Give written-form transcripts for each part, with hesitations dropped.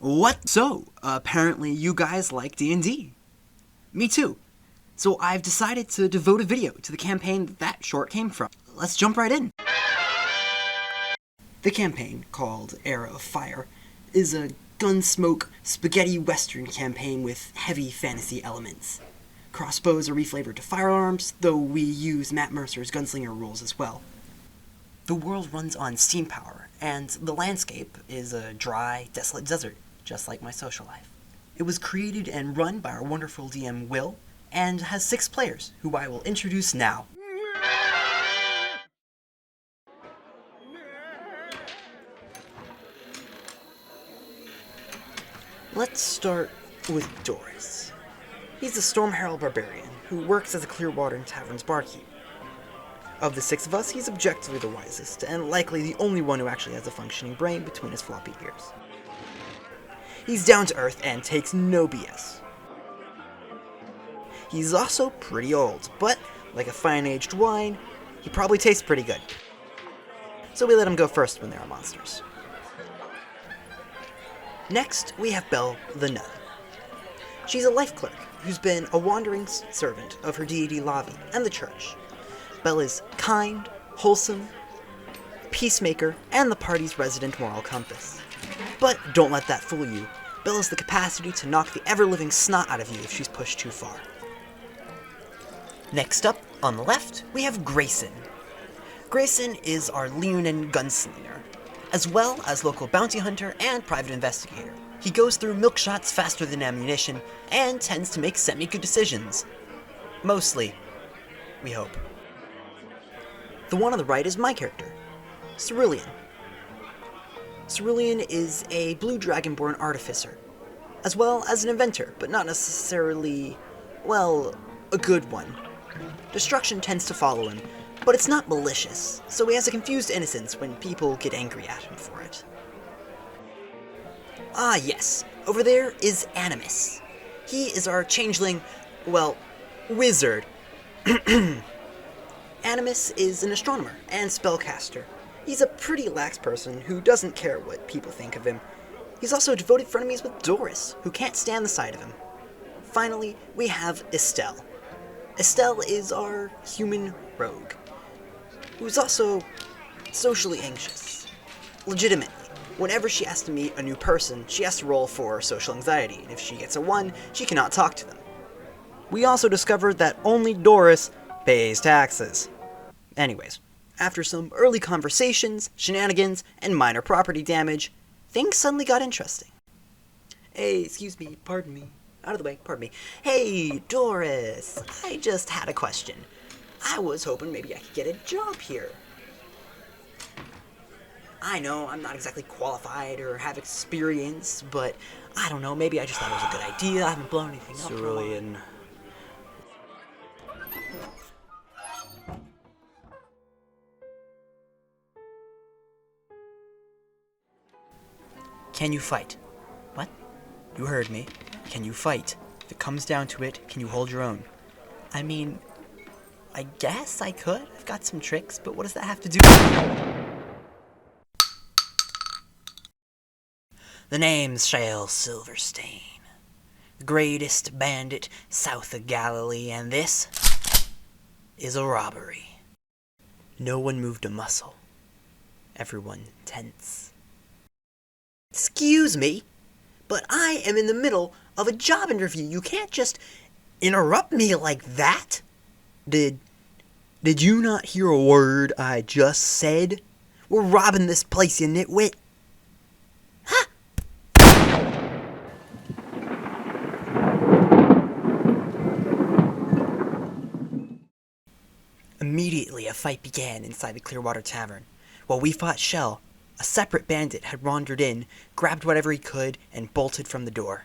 What? So, apparently you guys like D&D. Me too. So I've decided to devote a video to the campaign that short came from. Let's jump right in. The campaign, called Era of Fire, is a gunsmoke spaghetti western campaign with heavy fantasy elements. Crossbows are reflavored to firearms, though we use Matt Mercer's gunslinger rules as well. The world runs on steam power, and the landscape is a dry, desolate desert, just like my social life. It was created and run by our wonderful DM Will, and has 6 players, who I will introduce now. Let's start with Doris. He's a Storm Herald barbarian who works as a Clearwater Tavern's barkeep. Of the 6 of us, he's objectively the wisest, and likely the only one who actually has a functioning brain between his floppy ears. He's down to earth and takes no BS. He's also pretty old, but like a fine-aged wine, he probably tastes pretty good. So we let him go first when there are monsters. Next, we have Belle the Nun. She's a life clerk who's been a wandering servant of her deity Lavi and the church. Belle is kind, wholesome, peacemaker, and the party's resident moral compass. But don't let that fool you. Belle has the capacity to knock the ever-living snot out of you if she's pushed too far. Next up, on the left, we have Grayson. Grayson is our Leonin gunslinger, as well as local bounty hunter and private investigator. He goes through milk shots faster than ammunition, and tends to make semi-good decisions. Mostly, we hope. The one on the right is my character, Cerulean. Cerulean is a blue dragonborn artificer, as well as an inventor, but not necessarily, well, a good one. Destruction tends to follow him, but it's not malicious, so he has a confused innocence when people get angry at him for it. Ah yes, over there is Animus. He is our changeling, well, wizard. Animus is an astronomer and spellcaster. He's a pretty lax person who doesn't care what people think of him. He's also devoted frenemies with Doris, who can't stand the sight of him. Finally, we have Estelle. Estelle is our human rogue, who's also socially anxious. Legitimately, whenever she has to meet a new person, she has to roll for social anxiety, and if she gets a 1, she cannot talk to them. We also discovered that only Doris pays taxes. Anyways, after some early conversations, shenanigans, and minor property damage, things suddenly got interesting. Hey, excuse me, pardon me. Out of the way, pardon me. Hey, Doris, I just had a question. I was hoping maybe I could get a job here. I know I'm not exactly qualified or have experience, but I don't know, maybe I just thought it was a good idea. I haven't blown anything up. Cerulean. Can you fight? What? You heard me. Can you fight? If it comes down to it, can you hold your own? I mean, I guess I could. I've got some tricks, but what does that have to do with... The name's Shale Silverstein, the greatest bandit south of Galilee, and this is a robbery. No one moved a muscle. Everyone tense. Excuse me, but I am in the middle of a job interview. You can't just interrupt me like that. Did you not hear a word I just said? We're robbing this place, you nitwit. Huh? Immediately, a fight began inside the Clearwater Tavern. While we fought Shell, a separate bandit had wandered in, grabbed whatever he could, and bolted from the door.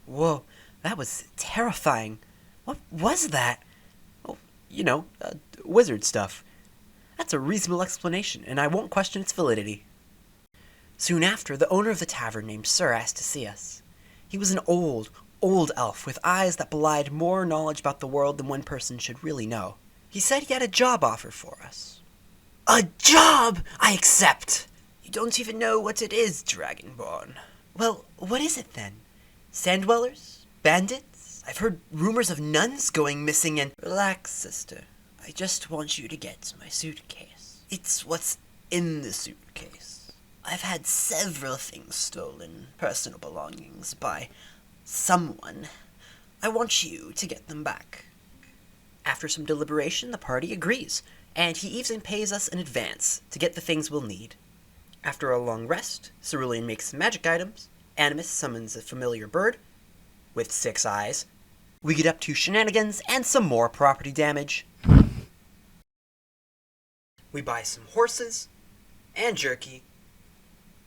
Whoa, that was terrifying. What was that? Oh, wizard stuff. That's a reasonable explanation, and I won't question its validity. Soon after, the owner of the tavern named Sir asked to see us. He was an old elf with eyes that belied more knowledge about the world than one person should really know. He said he had a job offer for us. A job! I accept! You don't even know what it is, Dragonborn. Well, what is it then? Sand dwellers? Bandits? I've heard rumors of nuns going missing and— Relax, sister. I just want you to get my suitcase. It's what's in the suitcase. I've had several things stolen, personal belongings, by someone. I want you to get them back. After some deliberation, the party agrees, and he even pays us in advance to get the things we'll need. After a long rest, Cerulean makes some magic items, Animus summons a familiar bird with 6 eyes, we get up to shenanigans and some more property damage. We buy some horses and jerky,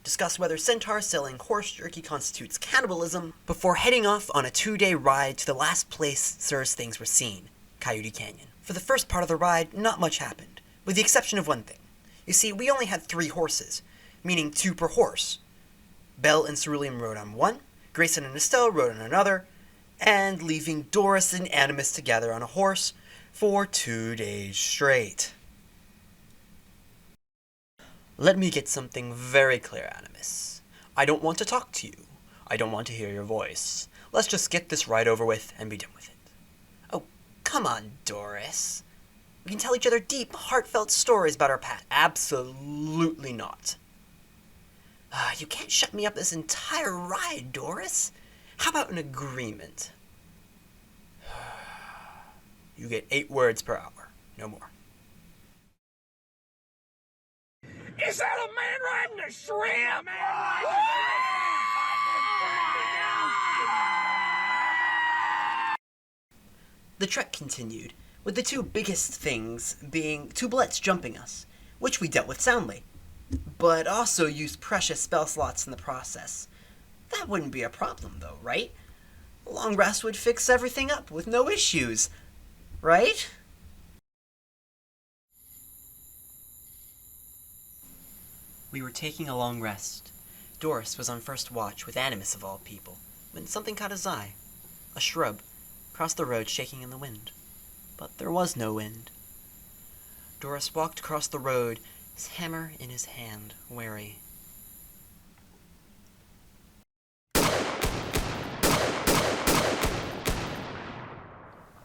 discuss whether centaurs selling horse jerky constitutes cannibalism, before heading off on a 2-day ride to the last place Sir's things were seen, Coyote Canyon. For the first part of the ride, not much happened, with the exception of one thing. You see, we only had 3 horses, meaning 2 per horse. Belle and Cerulean rode on one, Grayson and Estelle rode on another, and leaving Doris and Animus together on a horse for 2 days straight. Let me get something very clear, Animus. I don't want to talk to you. I don't want to hear your voice. Let's just get this ride over with and be done with it. Oh, come on, Doris. We can tell each other deep, heartfelt stories about our past. Absolutely not. You can't shut me up this entire ride, Doris. How about an agreement? You get 8 words per hour, no more. Is that a man riding a shrimp? The trek continued, with the 2 biggest things being 2 bullets jumping us, which we dealt with soundly, but also used precious spell slots in the process. That wouldn't be a problem though, right? A long rest would fix everything up with no issues, right? We were taking a long rest. Doris was on first watch with Animus of all people, when something caught his eye. A shrub crossed the road shaking in the wind. But there was no wind. Doris walked across the road, his hammer in his hand, wary.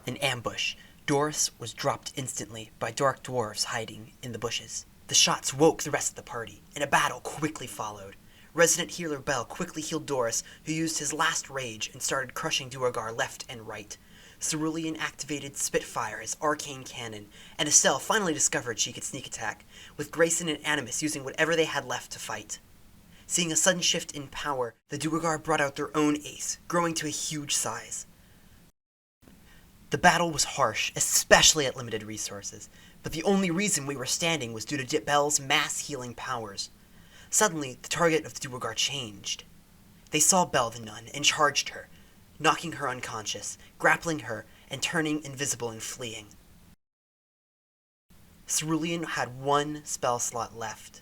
An ambush. Doris was dropped instantly by dark dwarves hiding in the bushes. The shots woke the rest of the party, and a battle quickly followed. Resident healer Bell quickly healed Doris, who used his last rage and started crushing Duergar left and right. Cerulean activated Spitfire, his arcane cannon, and Estelle finally discovered she could sneak attack, with Grayson and Animus using whatever they had left to fight. Seeing a sudden shift in power, the Duergar brought out their own ace, growing to a huge size. The battle was harsh, especially at limited resources, but the only reason we were standing was due to Bell's mass healing powers. Suddenly, the target of the Duergar changed. They saw Belle the nun and charged her, knocking her unconscious, grappling her, and turning invisible and fleeing. Cerulean had 1 spell slot left,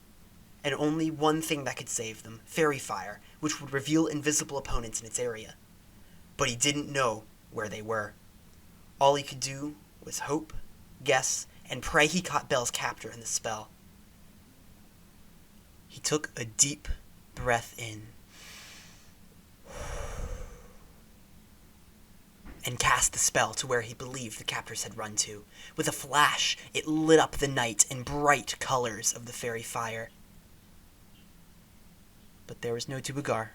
and only one thing that could save them, Fairy Fire, which would reveal invisible opponents in its area. But he didn't know where they were. All he could do was hope, guess, and pray he caught Belle's captor in the spell. He took a deep breath in and cast the spell to where he believed the captors had run to. With a flash, it lit up the night in bright colors of the fairy fire. But there was no Duergar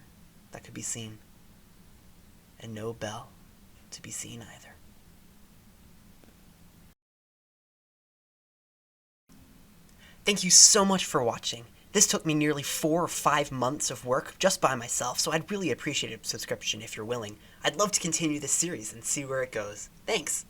that could be seen, and no Belle to be seen either. Thank you so much for watching. This took me nearly 4 or 5 months of work just by myself, so I'd really appreciate a subscription if you're willing. I'd love to continue this series and see where it goes. Thanks!